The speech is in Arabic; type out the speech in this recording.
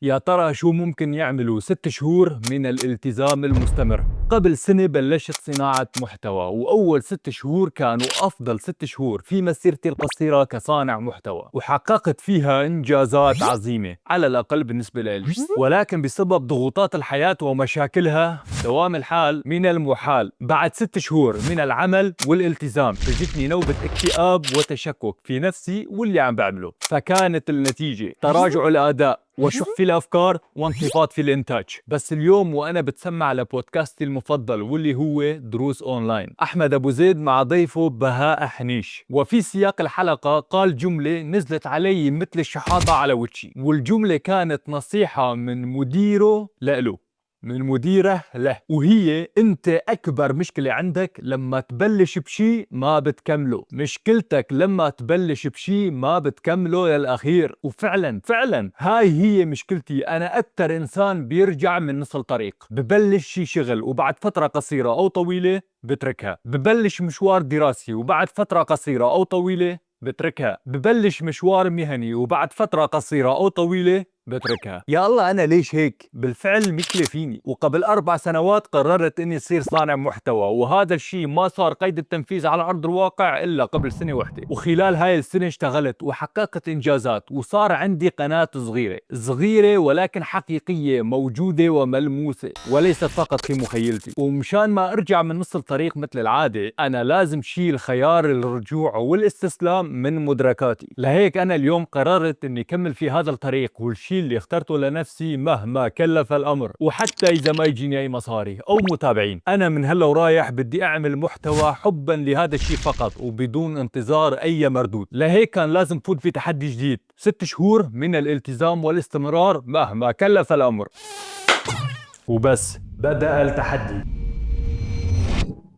يا ترى شو ممكن يعملوا 6 شهور من الالتزام المستمر؟ قبل سنة بلشت صناعة محتوى، وأول 6 شهور كانوا أفضل 6 شهور في مسيرتي القصيرة كصانع محتوى، وحققت فيها إنجازات عظيمة على الأقل بالنسبة لي. ولكن بسبب ضغوطات الحياة ومشاكلها دوام الحال من المحال بعد 6 شهور من العمل والالتزام تجتني نوبة اكتئاب وتشكك في نفسي واللي عم بعمله. فكانت النتيجة تراجع الأداء وشح في الأفكار وانخفاض في الإنتاج. بس اليوم وأنا بتسمع لبودكاستي المفضل واللي هو دروس أونلاين، أحمد أبو زيد مع ضيفه بهاء حنيش، وفي سياق الحلقة قال جملة نزلت علي مثل الشحاطة على وجهي، والجملة كانت نصيحة من مديره لإله، من مديره له، وهي: انت اكبر مشكلة عندك لما تبلش بشي ما بتكمله، مشكلتك لما تبلش بشي ما بتكمله للاخير. وفعلا هاي هي مشكلتي. انا اكتر انسان بيرجع من نص الطريق، ببلش شي شغل وبعد فترة قصيرة او طويلة بتركها، ببلش مشوار دراسي وبعد فترة قصيرة او طويلة بتركها، ببلش مشوار مهني وبعد فترة قصيرة او طويلة بتركها. يا الله، أنا ليش هيك؟ بالفعل مشكلة فيني. وقبل 4 سنوات قررت إني أصير صانع محتوى، وهذا الشيء ما صار قيد التنفيذ على أرض الواقع إلا قبل سنة واحدة. وخلال هاي السنة اشتغلت وحققت إنجازات، وصار عندي قناة صغيرة ولكن حقيقية، موجودة وملموسة وليست فقط في مخيلتي. ومشان ما أرجع من نص الطريق مثل العادة، أنا لازم شيل خيار الرجوع والاستسلام من مدركاتي. لهيك أنا اليوم قررت إني كمل في هذا الطريق، والشيء اللي اخترته لنفسي مهما كلف الأمر، وحتى إذا ما يجيني أي مصاري أو متابعين. أنا من هلا ورايح بدي أعمل محتوى حبا لهذا الشيء فقط، وبدون انتظار أي مردود. لهيك كان لازم فوت في تحدي جديد، 6 شهور من الالتزام والاستمرار مهما كلف الأمر. وبس بدأ التحدي.